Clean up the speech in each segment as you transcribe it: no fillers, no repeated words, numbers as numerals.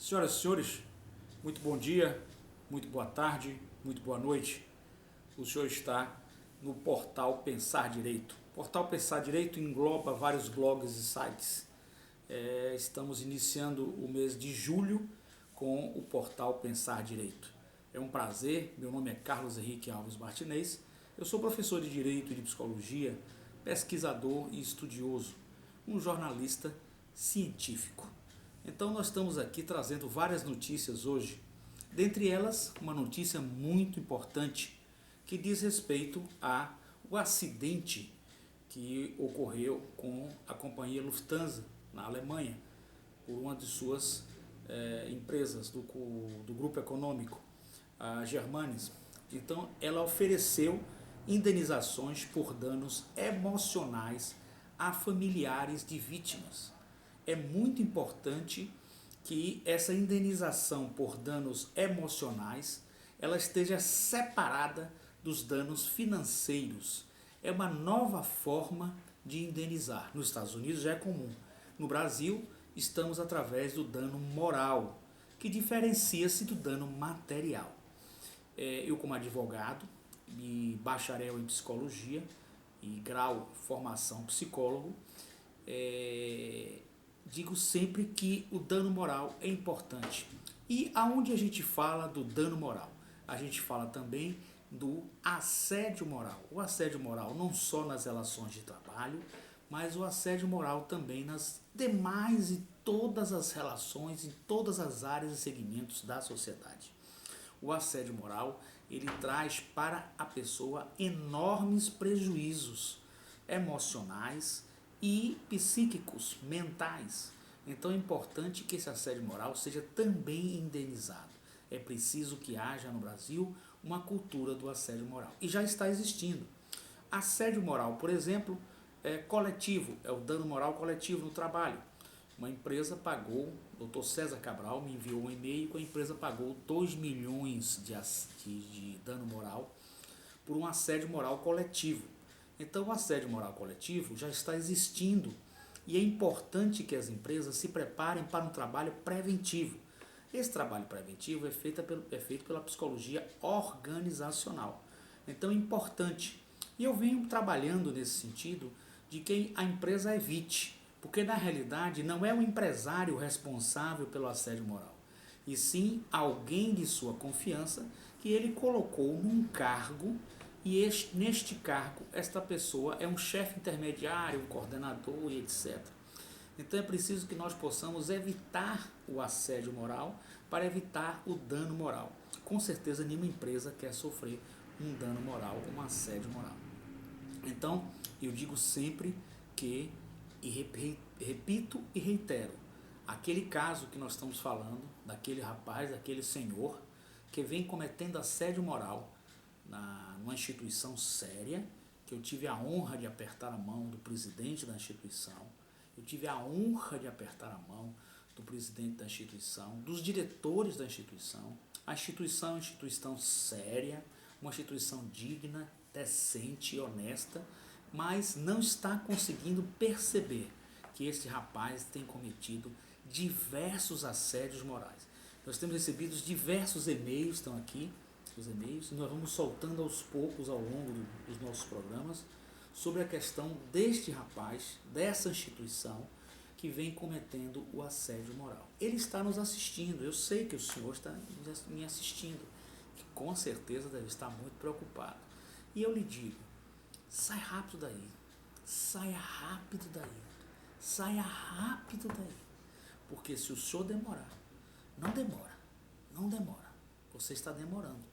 Senhoras e senhores, muito bom dia, muito boa tarde, muito boa noite. O senhor está no portal Pensar Direito. O portal Pensar Direito engloba vários blogs e sites. Estamos iniciando o mês de julho com o portal Pensar Direito. É um prazer, meu nome é Carlos Henrique Alves Martinez, eu sou professor de Direito e de Psicologia, pesquisador e estudioso, um jornalista científico. Então nós estamos aqui trazendo várias notícias hoje, dentre elas uma notícia muito importante que diz respeito ao acidente que ocorreu com a companhia Lufthansa na Alemanha, por uma de suas empresas do grupo econômico, a Germanis. Então ela ofereceu indenizações por danos emocionais a familiares de vítimas. É muito importante que essa indenização por danos emocionais ela esteja separada dos danos financeiros. É uma nova forma de indenizar. Nos Estados Unidos já é comum. No Brasil, estamos através do dano moral, que diferencia-se do dano material. Eu, como advogado e bacharel em psicologia e grau formação psicólogo, digo sempre que o dano moral é importante. E aonde a gente fala do dano moral? A gente fala também do assédio moral. O assédio moral não só nas relações de trabalho, mas o assédio moral também nas demais e todas as relações, em todas as áreas e segmentos da sociedade. O assédio moral, ele traz para a pessoa enormes prejuízos emocionais e psíquicos, mentais. Então é importante que esse assédio moral seja também indenizado. É preciso que haja no Brasil uma cultura do assédio moral. E já está existindo. Assédio moral, por exemplo, é coletivo, é o dano moral coletivo no trabalho. Uma empresa pagou, o Dr. César Cabral me enviou um e-mail que a empresa pagou 2 milhões de dano moral por um assédio moral coletivo. Então o assédio moral coletivo já está existindo e é importante que as empresas se preparem para um trabalho preventivo. Esse trabalho preventivo é feito pela psicologia organizacional. Então é importante. E eu venho trabalhando nesse sentido de que a empresa evite, porque na realidade não é o empresário responsável pelo assédio moral, e sim alguém de sua confiança que ele colocou num cargo e neste cargo esta pessoa é um chefe intermediário, um coordenador e etc. Então é preciso que nós possamos evitar o assédio moral para evitar o dano moral. Com certeza nenhuma empresa quer sofrer um dano moral, um assédio moral. Então eu digo sempre que, e repito e reitero, aquele caso que nós estamos falando, daquele rapaz, daquele senhor, que vem cometendo assédio moral numa instituição séria, que eu tive a honra de apertar a mão do presidente da instituição, eu tive a honra de apertar a mão do presidente da instituição, dos diretores da instituição. A instituição é uma instituição séria, uma instituição digna, decente e honesta, mas não está conseguindo perceber que este rapaz tem cometido diversos assédios morais. Nós temos recebido diversos e-mails, estão aqui os e-mails, e nós vamos soltando aos poucos ao longo dos nossos programas sobre a questão deste rapaz, dessa instituição que vem cometendo o assédio moral. Ele está nos assistindo, eu sei que o senhor está me assistindo, que com certeza deve estar muito preocupado. E eu lhe digo, sai rápido daí, saia rápido daí, saia rápido daí, porque se o senhor demorar, não demora, você está demorando.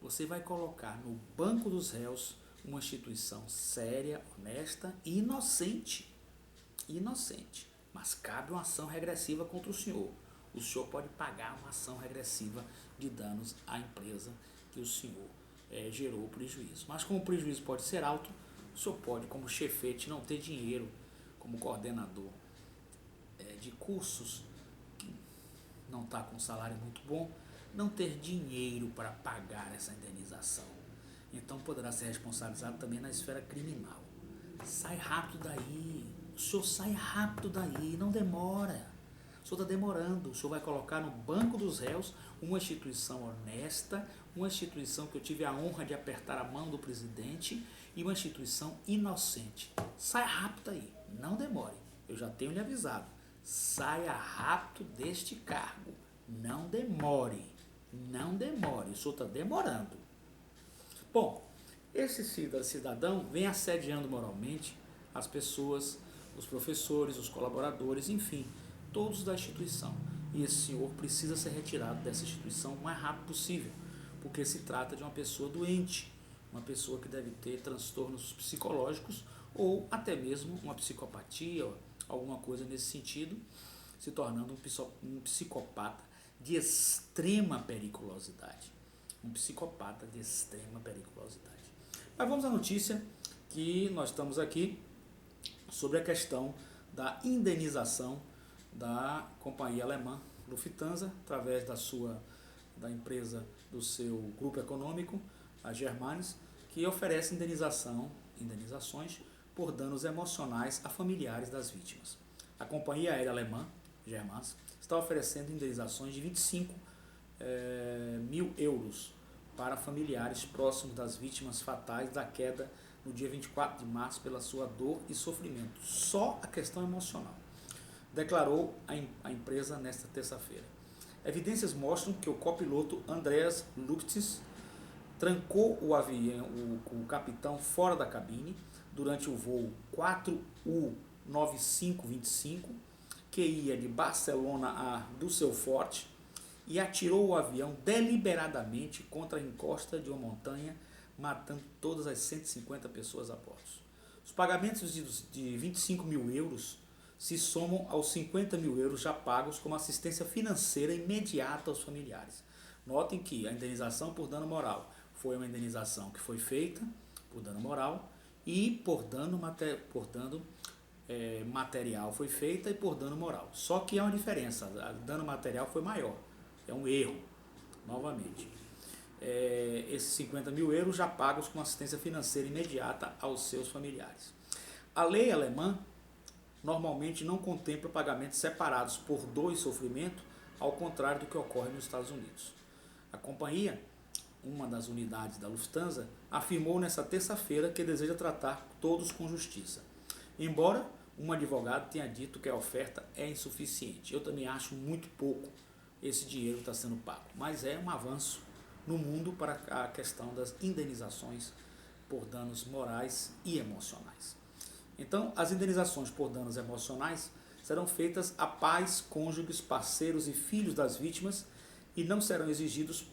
Você vai colocar no banco dos réus uma instituição séria, honesta e inocente, mas cabe uma ação regressiva contra o senhor. O senhor pode pagar uma ação regressiva de danos à empresa que o senhor gerou prejuízo. Mas como o prejuízo pode ser alto, o senhor pode, como chefete, não ter dinheiro, como coordenador de cursos, que não está com um salário muito bom, não ter dinheiro para pagar essa indenização. Então poderá ser responsabilizado também na esfera criminal. Sai rápido daí, o senhor sai rápido daí, não demora. O senhor está demorando, o senhor vai colocar no banco dos réus uma instituição honesta, uma instituição que eu tive a honra de apertar a mão do presidente e uma instituição inocente. Saia rápido aí, não demore, eu já tenho lhe avisado, saia rápido deste cargo, não demore, o senhor está demorando. Bom, esse cidadão vem assediando moralmente as pessoas, os professores, os colaboradores, enfim, todos da instituição. E esse senhor precisa ser retirado dessa instituição o mais rápido possível, porque se trata de uma pessoa doente, uma pessoa que deve ter transtornos psicológicos ou até mesmo uma psicopatia, alguma coisa nesse sentido, se tornando um psicopata de extrema periculosidade. Um psicopata de extrema periculosidade. Mas vamos à notícia que nós estamos aqui sobre a questão da indenização da companhia alemã Lufthansa, através da empresa do seu grupo econômico, a Germanis, que oferece indenizações por danos emocionais a familiares das vítimas. A companhia aérea alemã, Germanis, está oferecendo indenizações de 25 mil euros para familiares próximos das vítimas fatais da queda no dia 24 de março pela sua dor e sofrimento. Só a questão emocional, declarou a empresa nesta terça-feira. Evidências mostram que o copiloto Andreas Lutz trancou o avião, o capitão fora da cabine durante o voo 4U9525, que ia de Barcelona a Düsseldorf, e atirou o avião deliberadamente contra a encosta de uma montanha, matando todas as 150 pessoas a bordo. Os pagamentos de 25 mil euros se somam aos 50 mil euros já pagos como assistência financeira imediata aos familiares. Notem que a indenização por dano moral foi uma indenização que foi feita por dano moral e por dano material foi feita e por dano moral. Só que há uma diferença, o dano material foi maior, é um erro, novamente. Esses 50 mil euros já pagos com assistência financeira imediata aos seus familiares. A lei alemã normalmente não contempla pagamentos separados por dor e sofrimento, ao contrário do que ocorre nos Estados Unidos. A companhia, uma das unidades da Lufthansa, afirmou nesta terça-feira que deseja tratar todos com justiça. Embora um advogado tenha dito que a oferta é insuficiente. Eu também acho muito pouco esse dinheiro está sendo pago, mas é um avanço no mundo para a questão das indenizações por danos morais e emocionais. Então, as indenizações por danos emocionais serão feitas a pais, cônjuges, parceiros e filhos das vítimas e não serão exigidas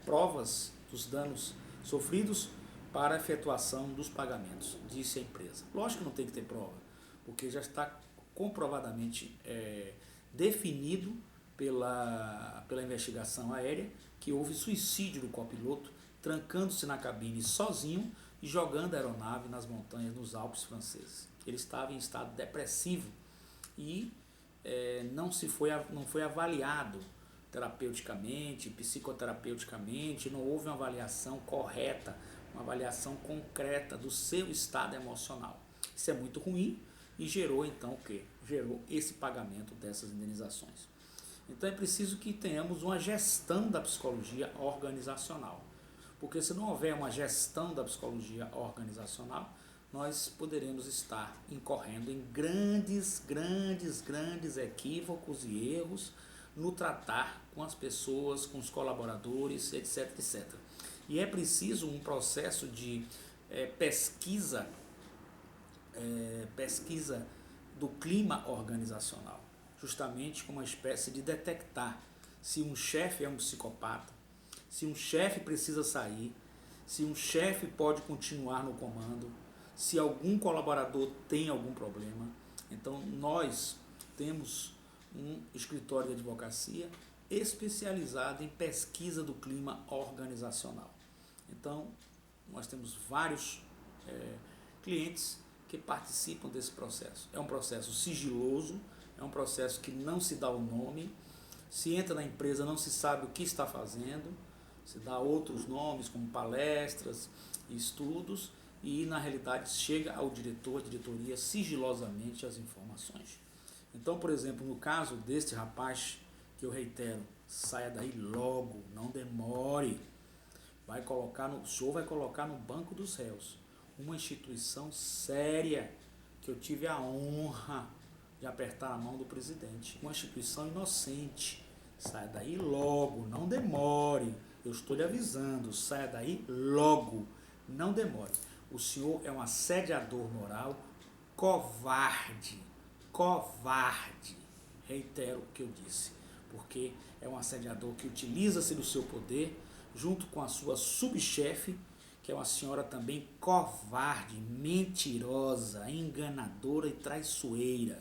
provas dos danos sofridos para a efetuação dos pagamentos, disse a empresa. Lógico que não tem que ter prova, porque já está comprovadamente definido pela investigação aérea que houve suicídio do copiloto, trancando-se na cabine sozinho e jogando a aeronave nas montanhas nos Alpes franceses. Ele estava em estado depressivo e não foi avaliado terapeuticamente, psicoterapeuticamente, não houve uma avaliação correta, uma avaliação concreta do seu estado emocional. Isso é muito ruim e gerou então o quê? Gerou esse pagamento dessas indenizações. Então é preciso que tenhamos uma gestão da psicologia organizacional, porque se não houver uma gestão da psicologia organizacional, nós poderemos estar incorrendo em grandes equívocos e erros no tratar com as pessoas, com os colaboradores, etc, etc. E é preciso um processo de pesquisa do clima organizacional, justamente como uma espécie de detectar se um chefe é um psicopata, se um chefe precisa sair, se um chefe pode continuar no comando, se algum colaborador tem algum problema. Então nós temos um escritório de advocacia especializado em pesquisa do clima organizacional. Então nós temos vários clientes que participam desse processo. É um processo sigiloso, é um processo que não se dá o nome, se entra na empresa não se sabe o que está fazendo, se dá outros nomes como palestras e estudos e na realidade chega ao diretor, à diretoria sigilosamente as informações. Então, por exemplo, no caso deste rapaz, que eu reitero, saia daí logo, não demore. O senhor vai colocar no banco dos réus uma instituição séria, que eu tive a honra de apertar a mão do presidente. Uma instituição inocente. Saia daí logo, não demore. Eu estou lhe avisando, saia daí logo, não demore. O senhor é um assediador moral, covarde, covarde. Reitero o que eu disse, porque é um assediador que utiliza-se do seu poder, junto com a sua subchefe, que é uma senhora também covarde, mentirosa, enganadora e traiçoeira.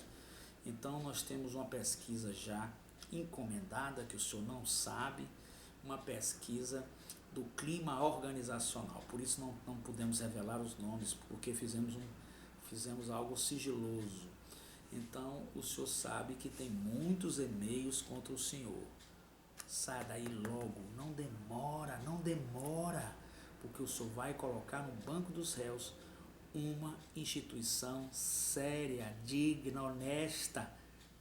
Então nós temos uma pesquisa já encomendada, que o senhor não sabe, uma pesquisa do clima organizacional. Por isso não podemos revelar os nomes, porque fizemos algo sigiloso. Então o senhor sabe que tem muitos e-mails contra o senhor. Saia daí logo, não demora, não demora, porque o senhor vai colocar no banco dos réus uma instituição séria, digna, honesta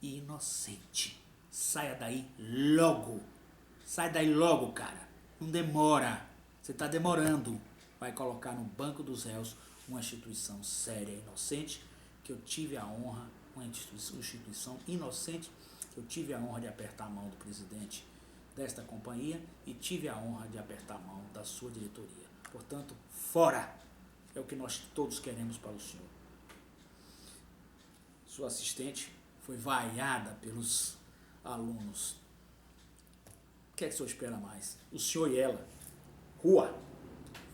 e inocente. Saia daí logo. Sai daí logo, cara. Não demora. Você está demorando. Vai colocar no banco dos réus uma instituição séria e inocente, que eu tive a honra, uma instituição inocente, que eu tive a honra de apertar a mão do presidente desta companhia e tive a honra de apertar a mão da sua diretoria. Portanto, fora! É o que nós todos queremos para o senhor. Sua assistente foi vaiada pelos alunos. O que é que o senhor espera mais? O senhor e ela, rua,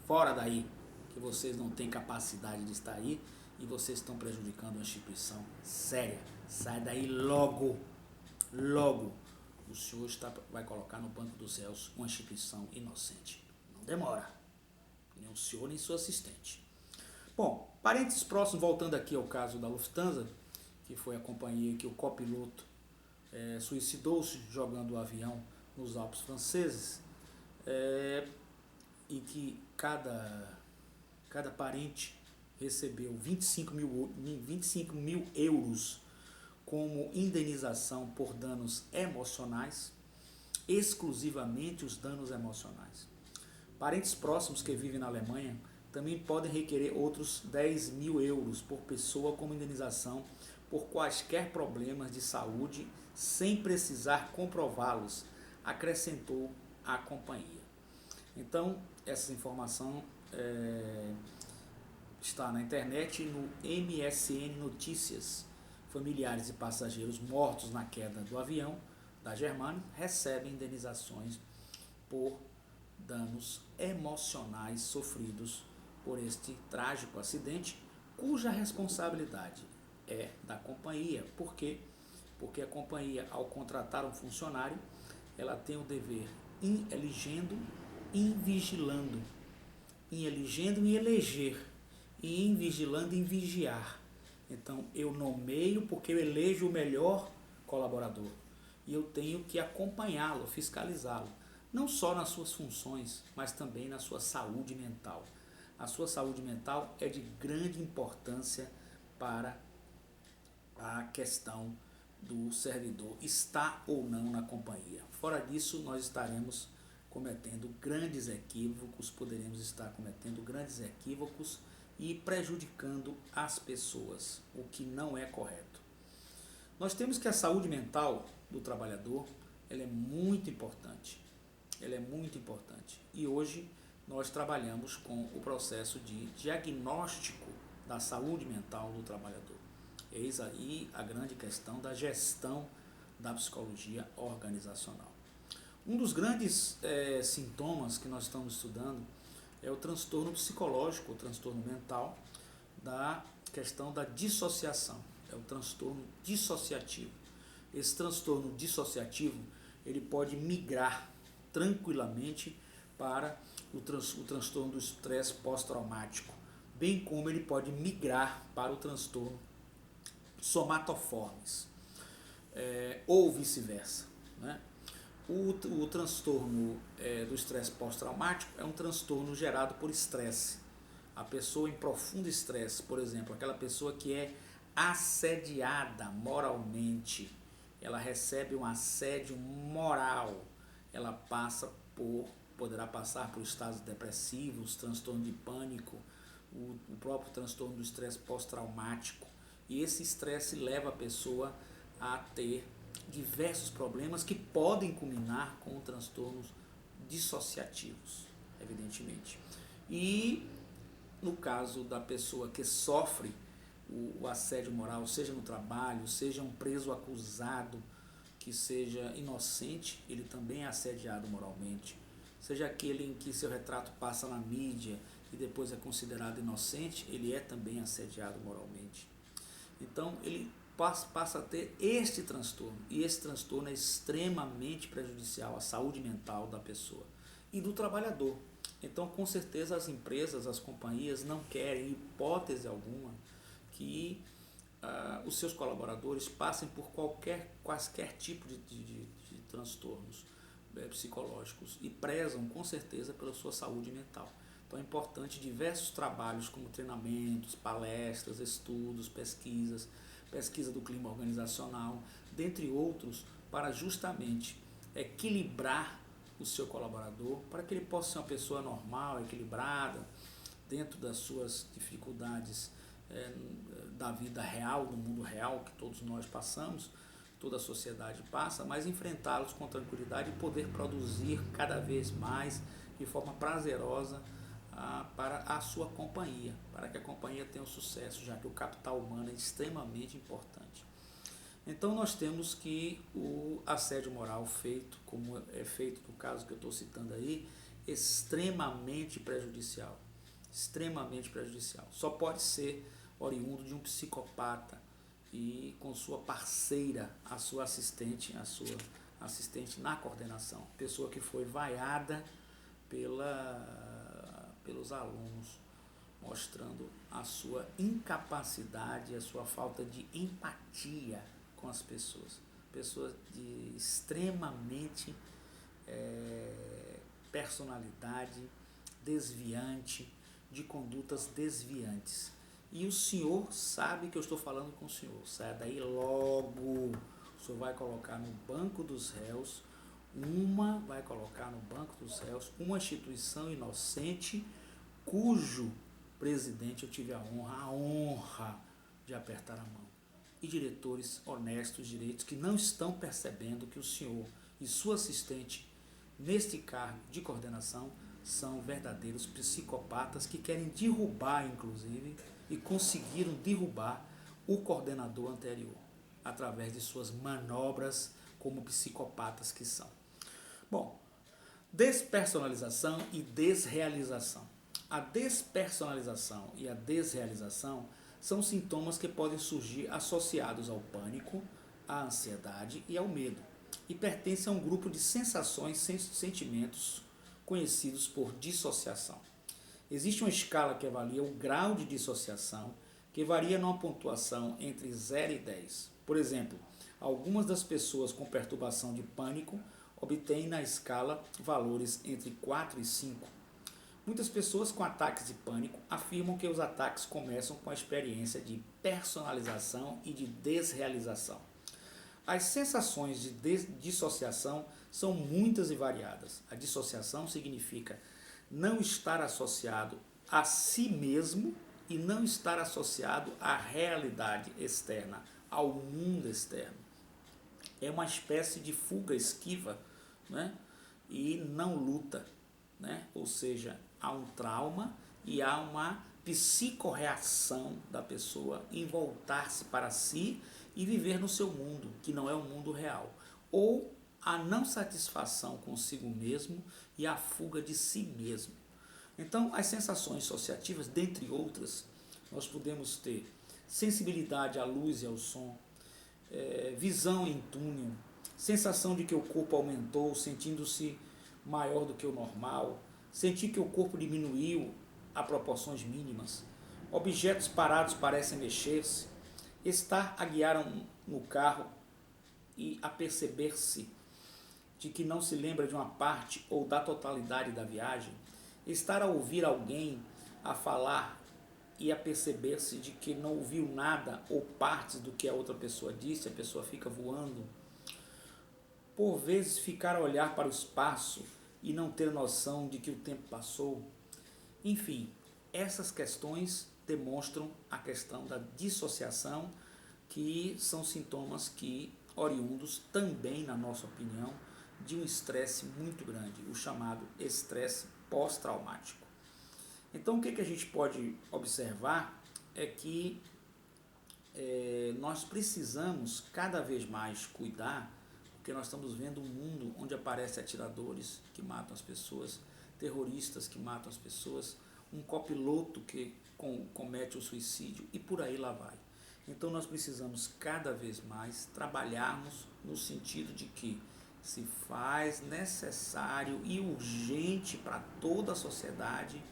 fora daí, que vocês não têm capacidade de estar aí e vocês estão prejudicando uma instituição séria. Sai daí logo, logo. O senhor vai colocar no banco dos réus uma instituição inocente. Não demora. Nem o senhor, nem sua assistente. Bom, parênteses próximos, voltando aqui ao caso da Lufthansa, que foi a companhia que o copiloto suicidou-se jogando o avião nos Alpes franceses, e que cada parente recebeu 25 mil euros como indenização por danos emocionais, exclusivamente os danos emocionais. Parentes próximos que vivem na Alemanha também podem requerer outros 10 mil euros por pessoa como indenização por quaisquer problemas de saúde, sem precisar comprová-los, acrescentou a companhia. Então, essa informação está na internet, no MSN Notícias. Familiares e passageiros mortos na queda do avião da Germânia recebem indenizações por danos emocionais sofridos por este trágico acidente, cuja responsabilidade é da companhia. Por quê? Porque a companhia, ao contratar um funcionário, ela tem o dever em elegendo e em vigilando, em elegendo e eleger, e em vigilando e em vigiar. Então eu nomeio porque eu elejo o melhor colaborador e eu tenho que acompanhá-lo, fiscalizá-lo, não só nas suas funções, mas também na sua saúde mental. A sua saúde mental é de grande importância para a questão do servidor estar ou não na companhia. Fora disso, nós estaremos cometendo grandes equívocos, poderemos estar cometendo grandes equívocos e prejudicando as pessoas, o que não é correto. Nós temos que a saúde mental do trabalhador, ela é muito importante. Ela é muito importante. E hoje nós trabalhamos com o processo de diagnóstico da saúde mental do trabalhador. Eis aí a grande questão da gestão da psicologia organizacional. Um dos grandes sintomas que nós estamos estudando é o transtorno psicológico, o transtorno mental, da questão da dissociação. É o transtorno dissociativo. Esse transtorno dissociativo, ele pode migrar tranquilamente para o transtorno do estresse pós-traumático, bem como ele pode migrar para o transtorno somatoformes, ou vice-versa, né? O transtorno do estresse pós-traumático é um transtorno gerado por estresse. A pessoa em profundo estresse, por exemplo, aquela pessoa que é assediada moralmente, ela recebe um assédio moral, ela poderá passar por estados depressivos, transtorno de pânico, o próprio transtorno do estresse pós-traumático. E esse estresse leva a pessoa a ter diversos problemas que podem culminar com transtornos dissociativos, evidentemente. E no caso da pessoa que sofre o assédio moral, seja no trabalho, seja um preso acusado que seja inocente, ele também é assediado moralmente. Seja aquele em que seu retrato passa na mídia e depois é considerado inocente, ele é também assediado moralmente. Então ele passa a ter este transtorno, e esse transtorno é extremamente prejudicial à saúde mental da pessoa e do trabalhador. Então, com certeza, as empresas, as companhias não querem, em hipótese alguma, que os seus colaboradores passem por quaisquer tipo de transtornos psicológicos e prezam, com certeza, pela sua saúde mental. Então, é importante diversos trabalhos como treinamentos, palestras, estudos, pesquisa do clima organizacional, dentre outros, para justamente equilibrar o seu colaborador, para que ele possa ser uma pessoa normal, equilibrada, dentro das suas dificuldades da vida real, do mundo real que todos nós passamos, toda a sociedade passa, mas enfrentá-los com tranquilidade e poder produzir cada vez mais de forma prazerosa para a sua companhia, para que a companhia tenha um sucesso, já que o capital humano é extremamente importante. Então nós temos que o assédio moral feito, como é feito no caso que eu estou citando aí, extremamente prejudicial. Extremamente prejudicial. Só pode ser oriundo de um psicopata e com sua parceira, a sua assistente na coordenação. Pessoa que foi vaiada pelos alunos, mostrando a sua incapacidade, a sua falta de empatia com as pessoas. Pessoas de extremamente personalidade desviante, de condutas desviantes. E o senhor sabe que eu estou falando com o senhor. Saia daí logo. O senhor vai colocar no banco dos réus uma instituição inocente cujo presidente eu tive a honra de apertar a mão. E diretores honestos, direitos, que não estão percebendo que o senhor e sua assistente, neste cargo de coordenação, são verdadeiros psicopatas que querem derrubar, inclusive, e conseguiram derrubar o coordenador anterior, através de suas manobras como psicopatas que são. Bom, despersonalização e desrealização. A despersonalização e a desrealização são sintomas que podem surgir associados ao pânico, à ansiedade e ao medo, e pertencem a um grupo de sensações, sentimentos conhecidos por dissociação. Existe uma escala que avalia o grau de dissociação, que varia numa pontuação entre 0 e 10. Por exemplo, algumas das pessoas com perturbação de pânico obtêm na escala valores entre 4 e 5. Muitas pessoas com ataques de pânico afirmam que os ataques começam com a experiência de personalização e de desrealização. As sensações de dissociação são muitas e variadas. A dissociação significa não estar associado a si mesmo e não estar associado à realidade externa, ao mundo externo. É uma espécie de fuga esquiva, né? E não luta, né? Ou seja, há um trauma e há uma psicorreação da pessoa em voltar-se para si e viver no seu mundo, que não é o mundo real. Ou a não satisfação consigo mesmo e a fuga de si mesmo. Então, as sensações dissociativas, dentre outras, nós podemos ter sensibilidade à luz e ao som, visão em túnel, sensação de que o corpo aumentou, sentindo-se maior do que o normal, sentir que o corpo diminuiu a proporções mínimas, objetos parados parecem mexer-se, estar a guiar no carro e a perceber-se de que não se lembra de uma parte ou da totalidade da viagem, estar a ouvir alguém a falar e a perceber-se de que não ouviu nada ou partes do que a outra pessoa disse, a pessoa fica voando. Por vezes ficar a olhar para o espaço e não ter noção de que o tempo passou. Enfim, essas questões demonstram a questão da dissociação, que são sintomas que oriundos também, na nossa opinião, de um estresse muito grande, o chamado estresse pós-traumático. Então, o que a gente pode observar é que nós precisamos cada vez mais cuidar, porque nós estamos vendo um mundo onde aparecem atiradores que matam as pessoas, terroristas que matam as pessoas, um copiloto que comete o suicídio e por aí lá vai. Então nós precisamos cada vez mais trabalharmos no sentido de que se faz necessário e urgente para toda a sociedade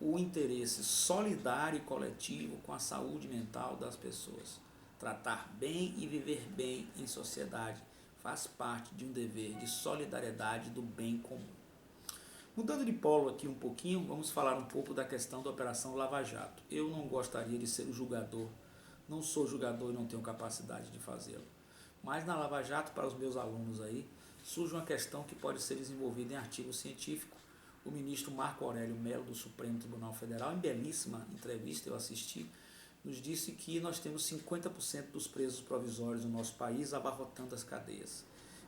o interesse solidário e coletivo com a saúde mental das pessoas. Tratar bem e viver bem em sociedade faz parte de um dever de solidariedade do bem comum. Mudando de polo aqui um pouquinho, vamos falar um pouco da questão da Operação Lava Jato. Eu não gostaria de ser o julgador, não sou julgador e não tenho capacidade de fazê-lo. Mas na Lava Jato, para os meus alunos aí, surge uma questão que pode ser desenvolvida em artigo científico. O ministro Marco Aurélio Mello, do Supremo Tribunal Federal, em belíssima entrevista, eu assisti, nos disse que nós temos 50% dos presos provisórios no nosso país abarrotando as cadeias.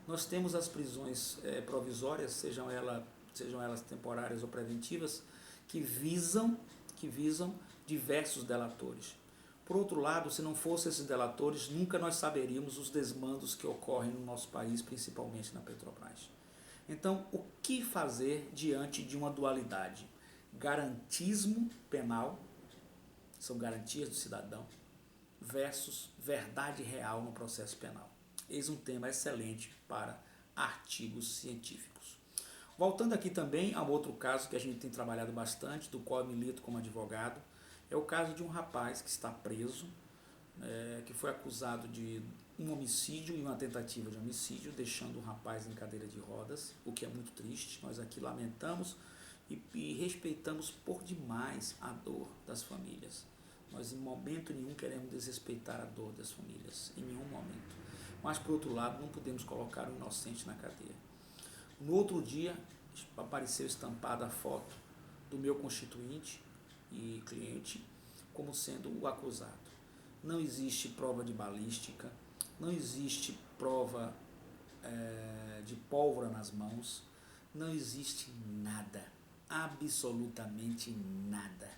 Nós temos as prisões provisórias, sejam elas temporárias ou preventivas, que visam diversos delatores. Por outro lado, se não fossem esses delatores, nunca nós saberíamos os desmandos que ocorrem no nosso país, principalmente na Petrobras. Então, o que fazer diante de uma dualidade? Garantismo penal, são garantias do cidadão, versus verdade real no processo penal. Eis um tema excelente para artigos científicos. Voltando aqui também a um outro caso que a gente tem trabalhado bastante, do qual eu milito como advogado, é o caso de um rapaz que está preso, que foi acusado de um homicídio e uma tentativa de homicídio, deixando um rapaz em cadeira de rodas, o que é muito triste. Nós aqui lamentamos e respeitamos por demais a dor das famílias. Nós em momento nenhum queremos desrespeitar a dor das famílias, em nenhum momento. Mas por outro lado, não podemos colocar o inocente na cadeia. No outro dia, apareceu estampada a foto do meu constituinte e cliente como sendo o acusado. Não existe prova de balística, não existe prova de pólvora nas mãos, não existe nada, absolutamente nada.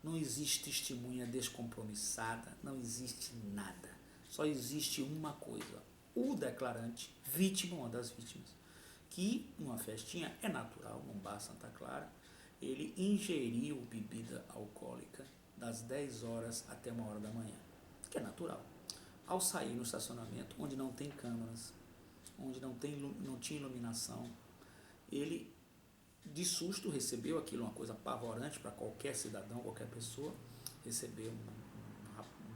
Não existe testemunha descompromissada, não existe nada. Só existe uma coisa, o declarante, vítima, uma das vítimas, que numa festinha, é natural, num bar Santa Clara, ele ingeriu bebida alcoólica das 10 horas até 1 hora da manhã, que é natural. Ao sair no estacionamento, onde não tem câmeras, onde não tinha iluminação, ele, de susto, recebeu aquilo, uma coisa apavorante para qualquer cidadão, qualquer pessoa, receber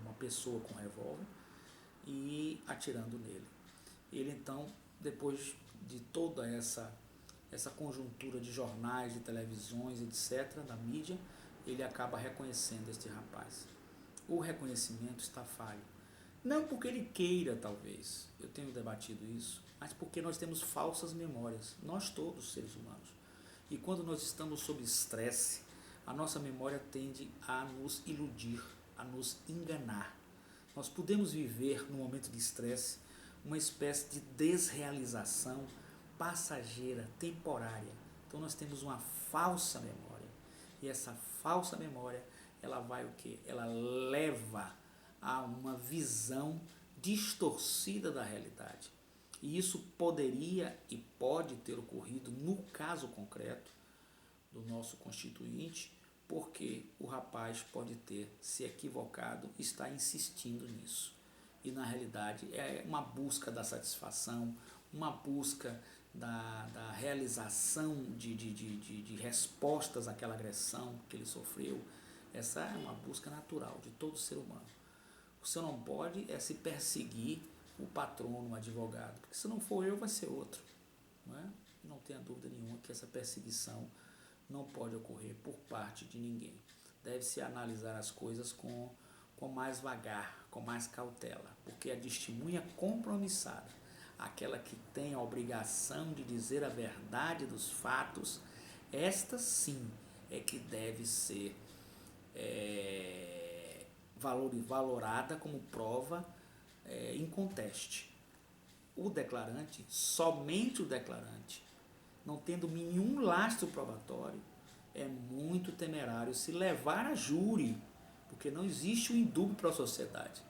uma pessoa com revólver e atirando nele. Ele então, depois de toda essa conjuntura de jornais, de televisões, etc., da mídia, ele acaba reconhecendo este rapaz. O reconhecimento está falho. Não porque ele queira, talvez, eu tenho debatido isso, mas porque nós temos falsas memórias, nós todos, seres humanos. E quando nós estamos sob estresse, a nossa memória tende a nos iludir, a nos enganar. Nós podemos viver, no momento de estresse, uma espécie de desrealização passageira, temporária. Então nós temos uma falsa memória. E essa falsa memória, ela vai o quê? Ela leva a uma visão distorcida da realidade. E isso poderia e pode ter ocorrido no caso concreto do nosso constituinte, porque o rapaz pode ter se equivocado e está insistindo nisso. E na realidade é uma busca da satisfação, uma busca da realização de respostas àquela agressão que ele sofreu. Essa é uma busca natural de todo ser humano. Você não pode se perseguir o patrono, o advogado, porque se não for eu, vai ser outro. Não tenha dúvida nenhuma que essa perseguição não pode ocorrer por parte de ninguém. deve-se analisar as coisas com mais vagar, com mais cautela, porque a testemunha compromissada, aquela que tem a obrigação de dizer a verdade dos fatos, esta sim é que deve ser valorada como prova inconteste. O declarante, somente o declarante, não tendo nenhum lastro probatório, é muito temerário se levar a júri, porque não existe um indúbio para a sociedade.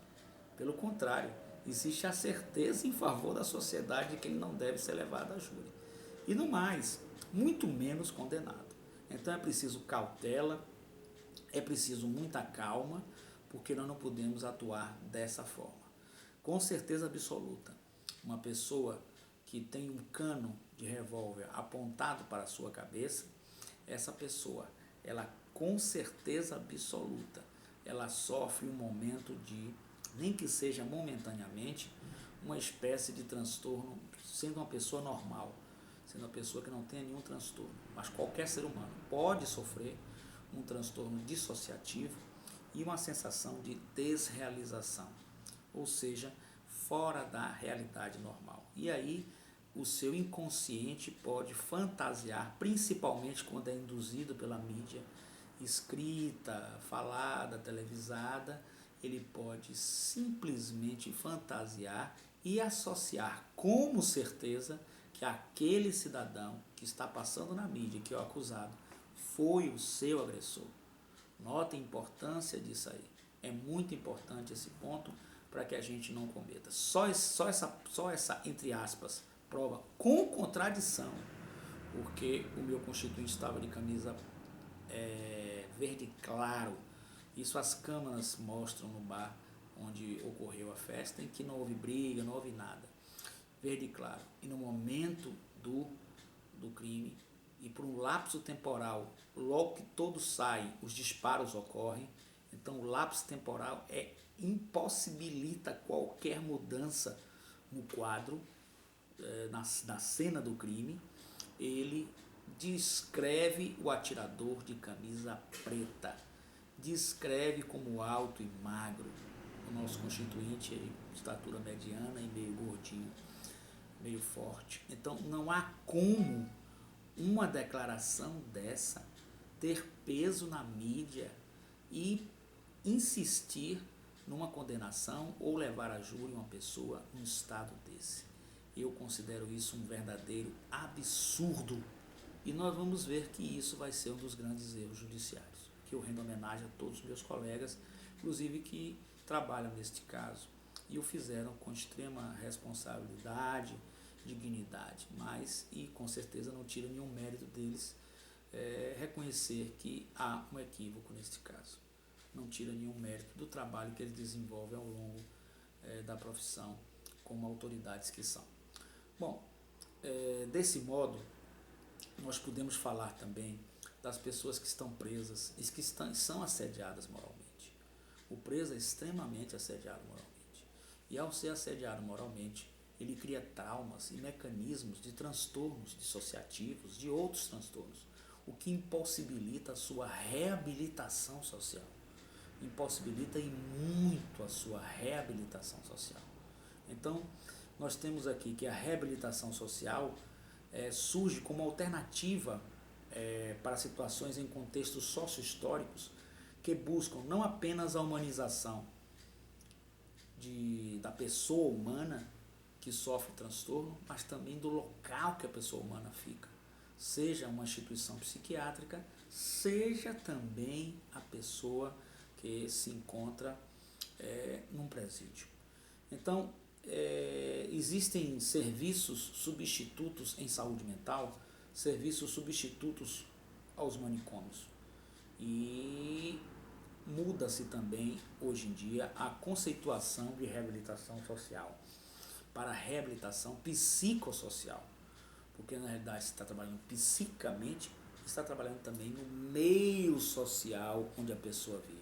Pelo contrário, existe a certeza em favor da sociedade de que ele não deve ser levado a júri. E no mais, muito menos condenado. Então é preciso cautela, é preciso muita calma, porque nós não podemos atuar dessa forma. Com certeza absoluta, uma pessoa que tem um cano de revólver apontado para a sua cabeça, essa pessoa, ela com certeza absoluta, ela sofre um momento de, nem que seja momentaneamente, uma espécie de transtorno, sendo uma pessoa normal, sendo uma pessoa que não tenha nenhum transtorno. Mas qualquer ser humano pode sofrer um transtorno dissociativo e uma sensação de desrealização, ou seja, fora da realidade normal. E aí o seu inconsciente pode fantasiar, principalmente quando é induzido pela mídia escrita, falada, televisada, ele pode simplesmente fantasiar e associar como certeza que aquele cidadão que está passando na mídia, que é o acusado, foi o seu agressor. Note a importância disso aí. É muito importante esse ponto para que a gente não cometa. Só essa, entre aspas, prova com contradição, porque o meu constituinte estava de camisa verde claro. Isso as câmeras mostram no bar onde ocorreu a festa, em que não houve briga, não houve nada. Verde claro. E no momento do crime, e por um lapso temporal, logo que todos saem, os disparos ocorrem. Então o lapso temporal impossibilita qualquer mudança no quadro, na cena do crime. Ele descreve o atirador de camisa preta, descreve como alto e magro. O nosso constituinte é de estatura mediana e meio gordinho, meio forte. Então não há como uma declaração dessa ter peso na mídia e insistir numa condenação ou levar a júri uma pessoa num estado desse. Eu considero isso um verdadeiro absurdo e nós vamos ver que isso vai ser um dos grandes erros judiciários, que eu rendo homenagem a todos os meus colegas, inclusive que trabalham neste caso e o fizeram com extrema responsabilidade, dignidade, mas e com certeza não tira nenhum mérito deles reconhecer que há um equívoco neste caso. Não tira nenhum mérito do trabalho que eles desenvolvem ao longo da profissão como autoridades que são. Bom, desse modo, nós podemos falar também das pessoas que estão presas e que são assediadas moralmente. O preso é extremamente assediado moralmente. E ao ser assediado moralmente, ele cria traumas e mecanismos de transtornos dissociativos, de outros transtornos, o que impossibilita a sua reabilitação social. Impossibilita e muito a sua reabilitação social. Então, nós temos aqui que a reabilitação social surge como alternativa para situações em contextos socio-históricos que buscam não apenas a humanização da pessoa humana que sofre transtorno, mas também do local que a pessoa humana fica, seja uma instituição psiquiátrica, seja também a pessoa que se encontra num presídio. Então, existem serviços substitutos em saúde mental, serviços substitutos aos manicômios. E muda-se também, hoje em dia, a conceituação de reabilitação social para reabilitação psicossocial, porque na realidade se está trabalhando psicamente, está trabalhando também no meio social onde a pessoa vive.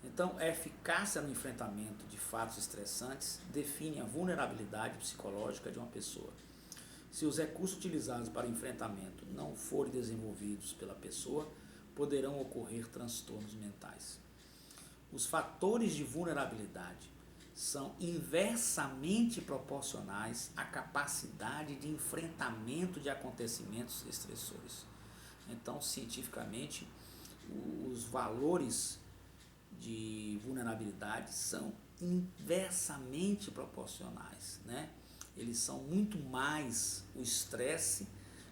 Então, a eficácia no enfrentamento de fatos estressantes define a vulnerabilidade psicológica de uma pessoa. Se os recursos utilizados para o enfrentamento não forem desenvolvidos pela pessoa, poderão ocorrer transtornos mentais. Os fatores de vulnerabilidade são inversamente proporcionais à capacidade de enfrentamento de acontecimentos estressores. Então, cientificamente, os valores de vulnerabilidade são inversamente proporcionais, né? Eles são muito mais, o estresse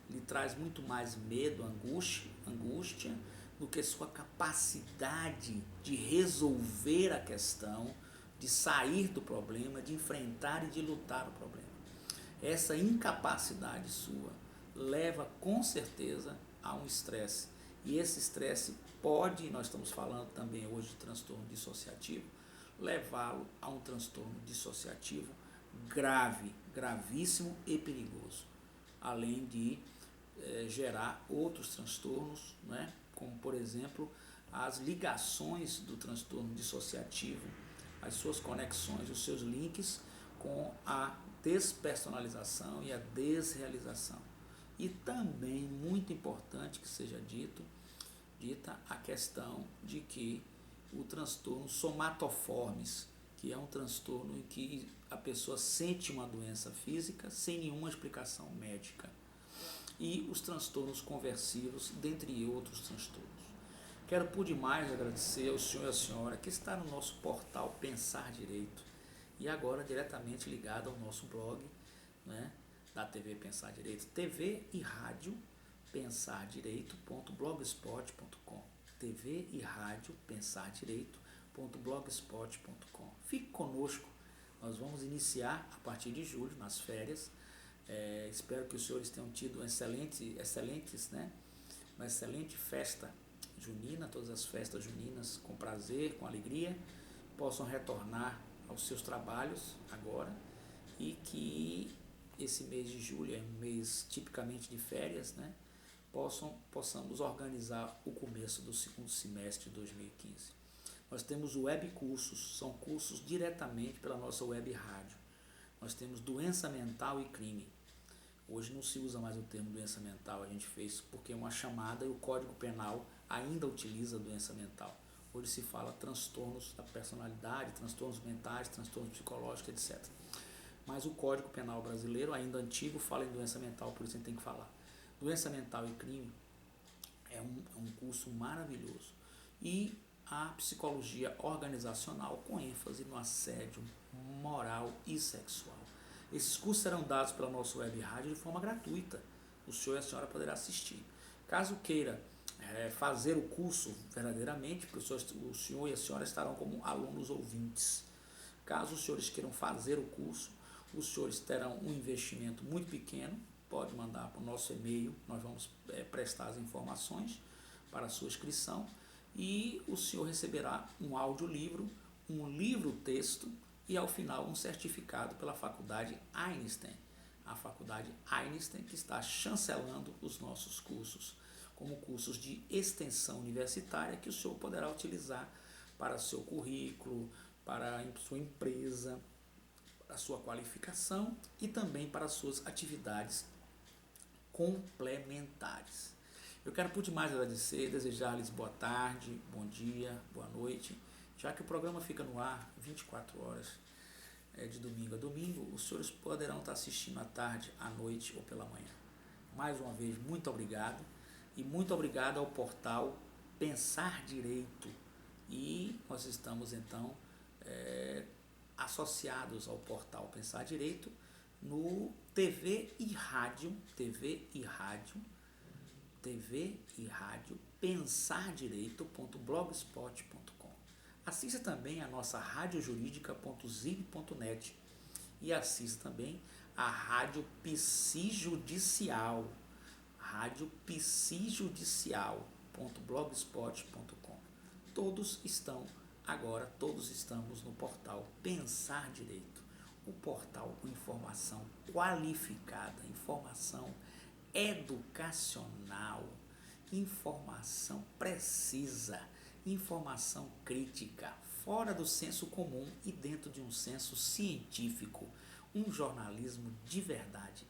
lhe traz muito mais medo, angústia, do que sua capacidade de resolver a questão, de sair do problema, de enfrentar e de lutar o problema. Essa incapacidade sua leva com certeza a um estresse. E esse estresse pode, nós estamos falando também hoje de transtorno dissociativo, levá-lo a um transtorno dissociativo grave, gravíssimo e perigoso. Além de gerar outros transtornos, né? Como por exemplo as ligações do transtorno dissociativo, as suas conexões, os seus links com a despersonalização e a desrealização. E também, muito importante que seja dita a questão de que o transtorno somatoformes, que é um transtorno em que a pessoa sente uma doença física sem nenhuma explicação médica, e os transtornos conversivos, dentre outros transtornos. Quero por demais agradecer ao senhor e à senhora que está no nosso portal Pensar Direito e agora diretamente ligado ao nosso blog, né, da TV Pensar Direito, TV e rádio pensardireito.blogspot.com, TV e rádio pensardireito.blogspot.com. Fique conosco, nós vamos iniciar a partir de julho, nas férias. Espero que os senhores tenham tido uma excelente festa junina, todas as festas juninas com prazer, com alegria, possam retornar aos seus trabalhos agora e que esse mês de julho é um mês tipicamente de férias, né? Possamos organizar o começo do segundo semestre de 2015. Nós temos web cursos, são cursos diretamente pela nossa web rádio. Nós temos doença mental e crime. Hoje não se usa mais o termo doença mental, a gente fez porque é uma chamada e o Código Penal ainda utiliza doença mental. Hoje se fala transtornos da personalidade, transtornos mentais, transtornos psicológicos, etc. Mas o Código Penal brasileiro, ainda antigo, fala em doença mental, por isso a gente tem que falar. Doença mental e crime é um curso maravilhoso. E a psicologia organizacional com ênfase no assédio moral e sexual. Esses cursos serão dados pela nossa web rádio de forma gratuita. O senhor e a senhora poderá assistir. Caso queira fazer o curso verdadeiramente, porque o senhor e a senhora estarão como alunos ouvintes. Caso os senhores queiram fazer o curso, os senhores terão um investimento muito pequeno, pode mandar para o nosso e-mail, nós vamos prestar as informações para a sua inscrição e o senhor receberá um audiolivro, um livro-texto e ao final um certificado pela Faculdade Einstein, a Faculdade Einstein que está chancelando os nossos cursos, como cursos de extensão universitária que o senhor poderá utilizar para seu currículo, para a sua empresa, para a sua qualificação e também para as suas atividades complementares. Eu quero por demais agradecer, desejar-lhes boa tarde, bom dia, boa noite, já que o programa fica no ar 24 horas, de domingo a domingo, os senhores poderão estar assistindo à tarde, à noite ou pela manhã. Mais uma vez, muito obrigado e muito obrigado ao portal Pensar Direito e nós estamos então associados ao portal Pensar Direito no TV e rádio pensardireito.blogspot.com. Assista também a nossa radiojurídica.zig.net e assista também a Rádio Psijudicial, radiopsijudicial.blogspot.com. Todos estamos no portal Pensar Direito, o portal com informação qualificada, informação educacional, informação precisa, informação crítica, fora do senso comum e dentro de um senso científico, um jornalismo de verdade,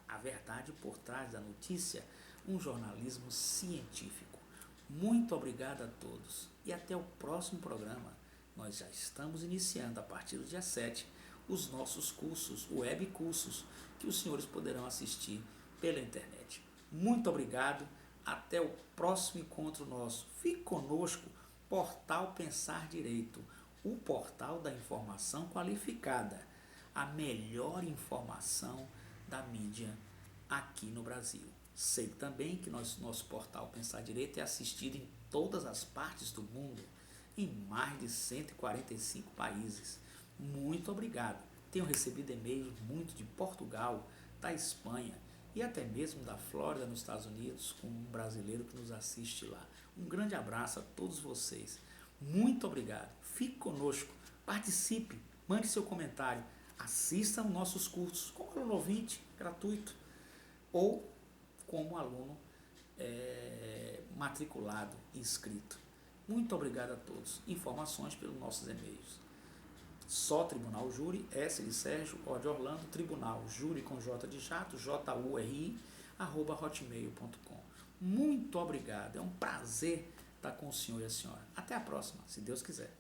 a verdade por trás da notícia, um jornalismo científico. Muito obrigado a todos e até o próximo programa. Nós já estamos iniciando a partir do dia 7 os nossos cursos, web cursos, que os senhores poderão assistir pela internet. Muito obrigado, até o próximo encontro nosso. Fique conosco, Portal Pensar Direito, o portal da informação qualificada, a melhor informação da mídia aqui no Brasil. Sei também que nosso portal Pensar Direito é assistido em todas as partes do mundo, em mais de 145 países. Muito obrigado. Tenho recebido e-mails muito de Portugal, da Espanha e até mesmo da Flórida, nos Estados Unidos, com um brasileiro que nos assiste lá. Um grande abraço a todos vocês. Muito obrigado. Fique conosco, participe, mande seu comentário, assista aos nossos cursos como aluno ouvinte, gratuito, ou como aluno matriculado e inscrito. Muito obrigado a todos. Informações pelos nossos e-mails. Só Tribunal Júri, S de Sérgio, O de Orlando, Tribunal Júri com J de Jato, JURI, @hotmail.com. Muito obrigado. É um prazer estar com o senhor e a senhora. Até a próxima, se Deus quiser.